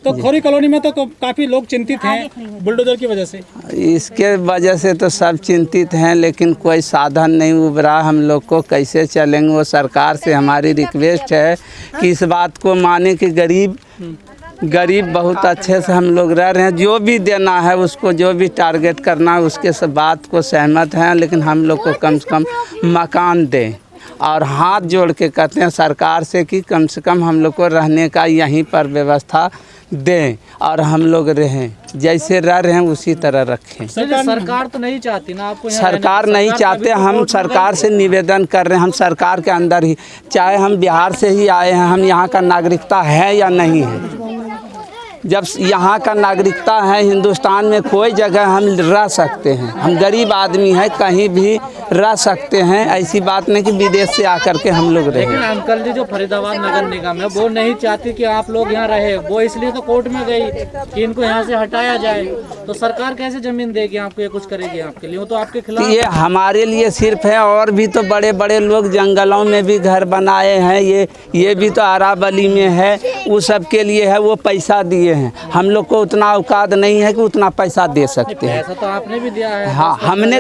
तो खोरी कॉलोनी में तो काफ़ी लोग चिंतित हैं बुलडोजर की वजह से। इसके वजह से तो सब चिंतित हैं, लेकिन कोई साधन नहीं उभरा। हम लोग को कैसे चलेंगे? वो सरकार से हमारी रिक्वेस्ट है कि इस बात को माने कि गरीब बहुत अच्छे से हम लोग रह रहे हैं। जो भी देना है उसको, जो भी टारगेट करना है उसके सब बात को सहमत हैं, लेकिन हम लोग को कम से कम मकान दें। और हाथ जोड़ के कहते हैं सरकार से कि कम से कम हम लोग को रहने का यहीं पर व्यवस्था दें और हम लोग रहें, जैसे रह रहे हैं उसी तरह रखें। सरकार तो नहीं चाहती ना आपको? सरकार नहीं चाहते। हम सरकार से निवेदन कर रहे हैं, हम सरकार के अंदर ही, चाहे हम बिहार से ही आए हैं, हम यहाँ का नागरिकता है या नहीं है। जब यहाँ का नागरिकता है, हिंदुस्तान में कोई जगह हम रह सकते हैं। हम गरीब आदमी हैं, कहीं भी रह सकते हैं। ऐसी बात नहीं कि विदेश से आकर के हम लोग रहे। लेकिन अंकल जी, जो फरीदाबाद नगर निगम है वो नहीं चाहती कि आप लोग यहाँ रहे, वो इसलिए तो कोर्ट में गई कि इनको यहाँ से हटाया जाए। तो सरकार कैसे जमीन देगी आपको, ये कुछ करेगी आपके लिए? वो तो आपके खिलाफ। ये हमारे लिए सिर्फ है, और भी तो बड़े बड़े लोग जंगलों में भी घर बनाए हैं। ये भी तो अरावली में है, वो सब के लिए है, वो पैसा दिए हैं। हम लोग को उतना औकात नहीं है कि उतना पैसा दे सकते हैं। पैसा तो आपने भी दिया है। हाँ, हमने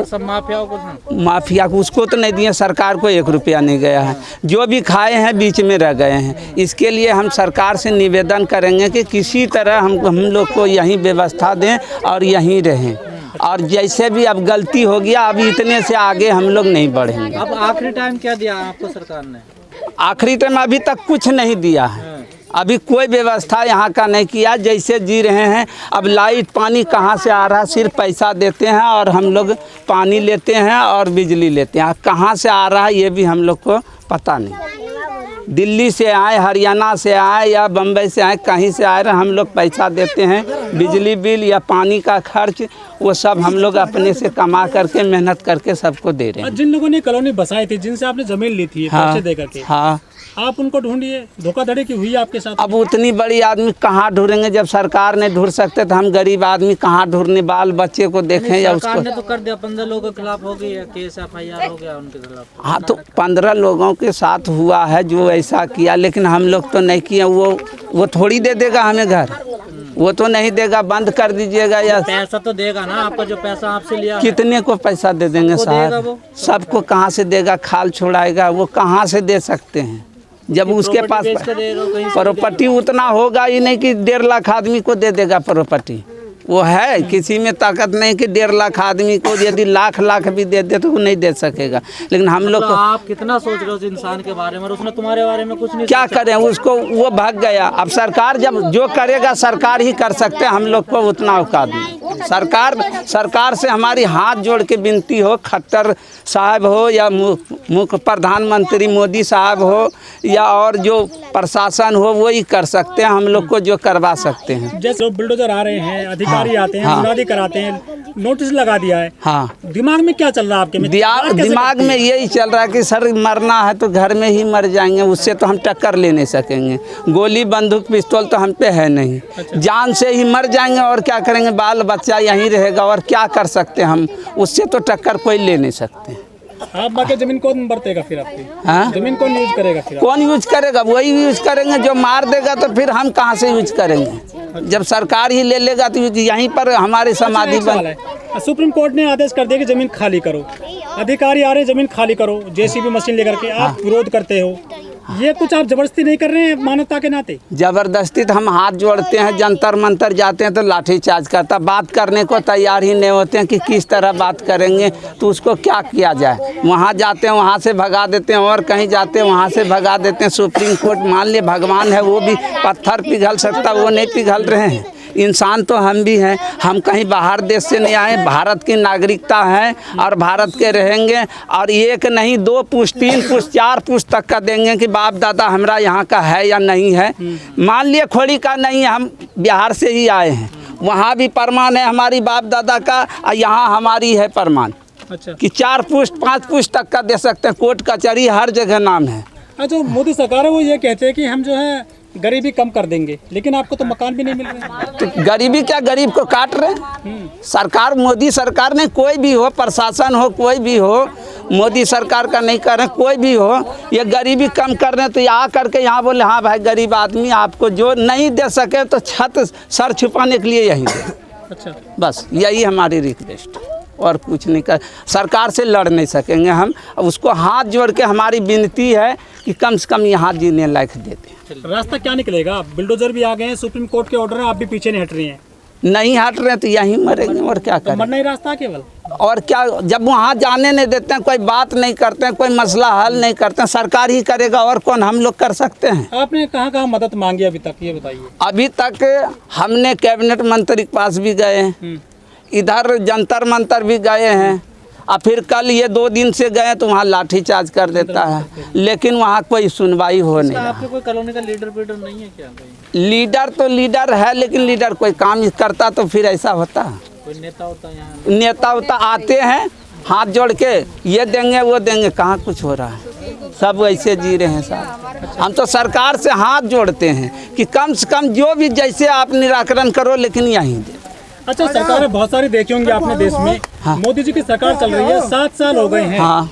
सब माफियाओं को, माफिया को उसको तो नहीं दिया, सरकार को 1 रुपया नहीं गया है। जो भी खाए हैं बीच में रह गए हैं। इसके लिए हम सरकार से निवेदन करेंगे कि किसी तरह हम लोग को यहीं व्यवस्था दें और यहीं रहें। और जैसे भी अब गलती हो गया, अब इतने से आगे हम लोग नहीं बढ़ेंगे। अब आखिरी टाइम क्या दिया आपको सरकार ने? आखिरी टाइम अभी तक कुछ नहीं दिया है। अभी कोई व्यवस्था यहाँ का नहीं किया, जैसे जी रहे हैं। अब लाइट पानी कहाँ से आ रहा है? सिर्फ पैसा देते हैं और हम लोग पानी लेते हैं और बिजली लेते हैं। कहाँ से आ रहा है ये भी हम लोग को पता नहीं। दिल्ली से आए, हरियाणा से आए या बम्बई से आए, कहीं से आए रहे, हम लोग पैसा देते हैं। बिजली बिल या पानी का खर्च वो सब हम लोग अपने से कमा करके, मेहनत करके सबको दे रहे हैं। जिन लोगों ने कॉलोनी बसाई थी, जिनसे आपने जमीन ली थी पैसे दे करके, हाँ, आप उनको ढूंढिए। धोखाधड़ी की हुई आपके साथ? अब उतनी बड़ी आदमी कहाँ ढूंढेंगे? जब सरकार ने ढूंढ सकते तो हम गरीब आदमी कहाँ ढूंढने? बाल बच्चे को देखें या उसको? सरकार ने तो कर दिया, 15 लोगों के खिलाफ हो गई है केस, FIR हो गया उनके खिलाफ। हाँ, तो 15 लोगों के साथ हुआ है जो ऐसा किया, लेकिन हम लोग तो नहीं किया। वो थोड़ी दे देगा हमें घर, वो तो नहीं देगा। बंद कर दीजिएगा या पैसा तो देगा ना आपका, जो पैसा आपसे लिया। कितने को पैसा दे देंगे साहब? सबको कहाँ से देगा? खाल छोड़ाएगा वो? कहाँ से दे सकते हैं जब उसके पास प्रॉपर्टी उतना होगा ही नहीं कि 1.5 लाख आदमी को दे देगा प्रॉपर्टी। वो है, किसी में ताकत नहीं कि 1.5 लाख आदमी को यदि लाख भी दे दे तो वो नहीं दे सकेगा। लेकिन हम लोग को, आप कितना सोच रहे हो उस इंसान के बारे में, और उसने तुम्हारे बारे में कुछ नहीं? क्या करें उसको? वो भाग गया। अब सरकार जब जो करेगा सरकार ही कर सकते हैं, हम लोग को उतना औकात नहीं। सरकार से हमारी हाथ जोड़ के विनती हो, खट्टर साहब हो या मुख्य प्रधानमंत्री मोदी साहब हो या और जो प्रशासन हो, वो ही कर सकते हैं हम लोग को जो करवा सकते हैं। जैसे बुलडोजर आ रहे हैं, अधिकारी आते हैं, मुनादी कराते हैं, नोटिस लगा दिया है। हाँ, दिमाग में क्या चल रहा है आपके? दिमाग में यही चल रहा है कि सर मरना है तो घर में ही मर जाएंगे, उससे तो हम टक्कर ले नहीं सकेंगे। गोली बंदूक पिस्तौल तो हम पे है नहीं। जान से ही मर जाएंगे और क्या करेंगे? बाल बच्चा यहीं रहेगा और क्या कर सकते हैं हम? उससे तो टक्कर कोई ले नहीं सकते। आप बाकी जमीन कौन बरतेगा फिर आपकी? हाँ, जमीन कौन यूज करेगा फिर? कौन यूज करेगा? वही यूज करेंगे जो मार देगा। तो फिर हम कहाँ से यूज करेंगे? जब सरकार ही ले लेगा तो यहीं पर हमारी समाधि बन। सुप्रीम कोर्ट ने आदेश कर दिया कि जमीन खाली करो, अधिकारी आ रहे हैं जमीन खाली करो, JCB मशीन लेकर के, आप विरोध करते हो। ये कुछ आप जबरदस्ती नहीं कर रहे हैं मानवता के नाते? जबरदस्ती तो हम हाथ जोड़ते हैं, जंतर मंतर जाते हैं तो लाठीचार्ज करता। बात करने को तैयार ही नहीं होते हैं कि किस तरह बात करेंगे, तो उसको क्या किया जाए। वहाँ जाते हैं, वहाँ से भगा देते हैं, और कहीं जाते हैं, वहाँ से भगा देते हैं। सुप्रीम कोर्ट मान ले भगवान है, वो भी पत्थर पिघल सकता, वो नहीं पिघल रहे हैं। इंसान तो हम भी हैं, हम कहीं बाहर देश से नहीं आए, भारत की नागरिकता है और भारत के रहेंगे। और एक नहीं 2 पुश्त 3 पुश्त 4 पुश्त तक का देंगे कि बाप दादा हमारा यहाँ का है या नहीं है। मान लिए खोड़ी का नहीं है, हम बिहार से ही आए हैं, वहाँ भी प्रमाण है हमारी बाप दादा का, और यहाँ हमारी है प्रमाण। अच्छा, कि 4 पुश्त 5 पुश्त तक का दे सकते हैं। कोर्ट कचहरी हर जगह नाम है। जो मोदी सरकार है वो ये कहते हैं कि हम जो है गरीबी कम कर देंगे, लेकिन आपको तो मकान भी नहीं मिल रहे। तो गरीबी क्या, गरीब को काट रहे सरकार, मोदी सरकार ने, कोई भी हो, प्रशासन हो, कोई भी हो, मोदी सरकार का नहीं कर रहे, कोई भी हो, ये गरीबी कम कर रहे हैं तो यहाँ करके यहाँ बोले हाँ भाई गरीब आदमी आपको जो नहीं दे सके तो छत सर छुपाने के लिए यही दे। अच्छा, बस यही हमारी रिक्वेस्ट, और कुछ नहीं कर, सरकार से लड़ नहीं सकेंगे हम। उसको हाथ जोड़ के हमारी विनती है कि कम से कम यहाँ जीने लायक देते। रास्ता क्या निकलेगा? बुलडोजर भी आ गए हैं, सुप्रीम कोर्ट के ऑर्डर है, आप भी पीछे नहीं हट रही हैं। नहीं हट रहे तो यहीं मरेंगे, और क्या तो करें। मरना ही रास्ता केवल, और क्या, जब वहाँ जाने नहीं देते हैं, कोई बात नहीं करते हैं, कोई मसला हल नहीं करते हैं, सरकार ही करेगा और कौन हम लोग कर सकते हैं। आपने कहाँ कहाँ मदद मांगी अभी तक, ये बताइए। अभी तक हमने कैबिनेट मंत्री के पास भी गए हैं, इधर जंतर मंतर भी गए हैं, और फिर कल ये 2 दिन से गए तो वहाँ लाठीचार्ज कर देता है, लेकिन वहाँ कोई सुनवाई हो नहीं रहा। आपके कोई कॉलोनी का लीडर नहीं है क्या? लीडर तो लीडर है, लेकिन लीडर कोई काम करता तो फिर ऐसा होता। कोई नेता होता है यहाँ? नेता उता आते हैं हाथ जोड़ के ये देंगे वो देंगे, कहाँ कुछ हो रहा है, सब ऐसे जी रहे हैं साहब। हम तो सरकार से हाथ जोड़ते हैं कि कम से कम जो भी जैसे आप निराकरण करो, लेकिन यहीं दे। अच्छा, सरकारें बहुत सारी देखी होंगी आपने देश में। हाँ। मोदी जी की सरकार चल रही है, 7 साल हो गए हैं। हाँ,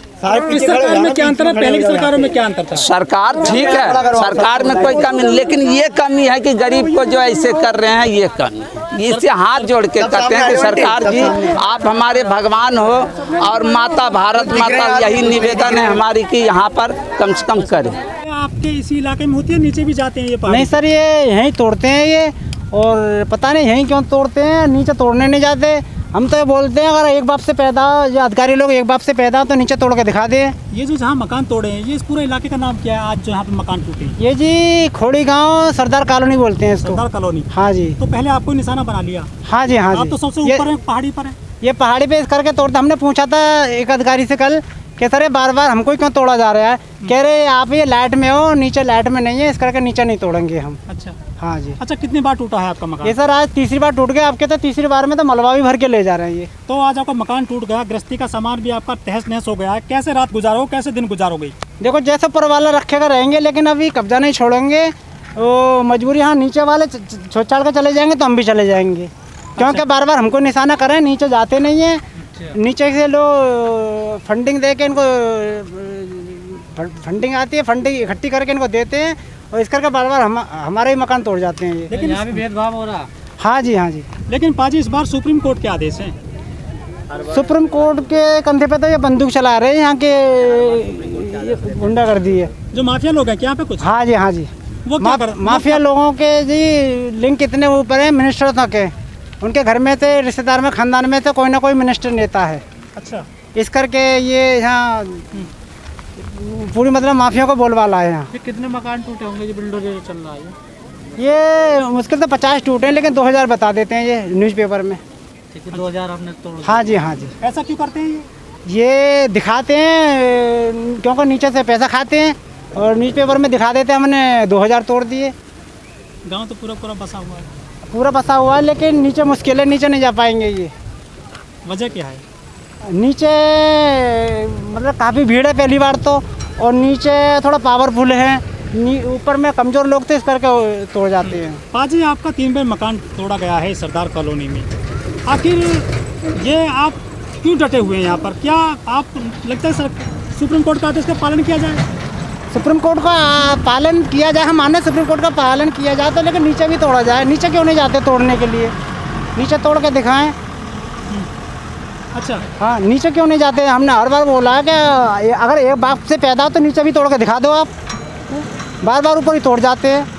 इस सरकार में क्या अंतर है, पहले की सरकारों में क्या अंतर था? सरकार ठीक है, सरकार में कोई कमी नहीं, लेकिन ये कमी है कि गरीब को जो ऐसे कर रहे हैं ये कमी है। इससे हाथ जोड़ के कहते हैं कि सरकार जी आप हमारे भगवान हो, और माता भारत माता यही निवेदन है हमारी कि यहाँ पर कम से कम करें। आपके इसी इलाके में होती है, नीचे भी जाते हैं ये पहाड़ी? नहीं सर, ये यहीं तोड़ते हैं ये, और पता नहीं यहीं क्यों तोड़ते हैं, नीचे तोड़ने नहीं जाते। हम तो ये बोलते हैं अगर एक बाप से पैदा या अधिकारी लोग एक बाप से पैदा तो नीचे तोड़ के दिखा दे। ये जो जहाँ मकान तोड़े हैं, ये इस पूरे इलाके का नाम क्या है आज जो यहाँ पे मकान टूटे हैं? ये जी खोड़ी गांव सरदार कॉलोनी बोलते हैं इसको। सरदार कॉलोनी। हाँ जी, तो पहले आपको निशाना बना लिया? हाँ जी, हाँ जी। आप तो सबसे ऊपर है, पहाड़ी पर है। ये पहाड़ी पे इस करके तोड़ते। हमने पूछा था एक अधिकारी से कल कि सर ये बार बार हमको ही क्यों तोड़ा जा रहा है? कह रहे आप ये लाइट में हो, नीचे लाइट में नहीं है, इस करके नीचे नहीं तोड़ेंगे हम। अच्छा हाँ जी। अच्छा, कितनी बार टूटा है आपका मकान? ये सर आज तीसरी बार टूट गया आपके, तो तीसरी बार में तो मलबा भी भर के ले जा रहे हैं ये। तो आज आपका मकान टूट गया, गृहस्थी का सामान भी आपका तहस नहस हो गया है, कैसे रात गुजारो, कैसे दिन गुजारोगे? देखो जैसे ऊपर वाला रखेगा रहेंगे, लेकिन अभी कब्जा नहीं छोड़ेंगे, वो मजबूरी। हाँ, नीचे वाले छोड़ छाड़ के चले जाएंगे तो हम भी चले जाएंगे, क्योंकि बार बार हमको निशाना करें, नीचे जाते नहीं हैं। नीचे से लोग फंडिंग दे के इनको, फंडिंग आती है, फंडिंग इकट्ठी करके इनको देते हैं, और इस करके बार बार हमारे ही मकान तोड़ जाते हैं ये। लेकिन यहाँ भी भेदभाव हो रहा। हाँ जी, हाँ जी। लेकिन पाजी इस बार सुप्रीम कोर्ट के आदेश हैं। सुप्रीम कोर्ट के कंधे पे तो ये बंदूक चला रहे हैं यहाँ के गुंडागर्दी है। जो माफिया लोग हैं क्या यहाँ पे कुछ? हाँ जी, हाँ जी। वो क्या कर माफिया लोगों के जी लिंक इतने ऊपर है मिनिस्टर तक के, उनके घर में थे, रिश्तेदार में, खानदान में तो कोई ना कोई मिनिस्टर नेता है। अच्छा, इस करके ये यहाँ पूरी मतलब माफिया को बोलबाला है यहाँ। ये कितने मकान टूटे होंगे जो बिल्डर चल रहा है? ये मुश्किल तो 50 टूटे हैं, लेकिन 2000 बता देते हैं ये न्यूज़पेपर में। ठीक है, 2000 हमने तोड़। हाँ जी, हाँ जी। ऐसा क्यों करते हैं ये दिखाते हैं क्योंकि नीचे से पैसा खाते हैं, और न्यूज़पेपर में दिखा देते हैं हमने 2000 तोड़ दिए। गाँव तो पूरा पूरा बसा हुआ है। पूरा बसा हुआ है, लेकिन नीचे मुश्किल है, नीचे नहीं जा पाएंगे ये। वजह क्या है? नीचे मतलब काफ़ी भीड़ है पहली बार तो, और नीचे थोड़ा पावरफुल है, ऊपर में कमज़ोर लोग थे, इस करके तोड़ जाते हैं। पाजी आपका 3 बार मकान तोड़ा गया है सरदार कॉलोनी में, आखिर ये आप क्यों डटे हुए हैं यहाँ पर? क्या आप लगता है सर सुप्रीम कोर्ट का आदेश का पालन किया जाए? सुप्रीम कोर्ट का पालन किया जाए, हम माने सुप्रीम कोर्ट का पालन किया जाए तो, लेकिन नीचे भी तोड़ा जाए। नीचे क्यों नहीं जाते तोड़ने के लिए? नीचे तोड़ के दिखाएं। अच्छा, हाँ, नीचे क्यों नहीं जाते? हमने हर बार बोला है कि अगर एक बाप से पैदा हो तो नीचे भी तोड़ के दिखा दो आप। बार बार ऊपर ही तोड़ जाते हैं।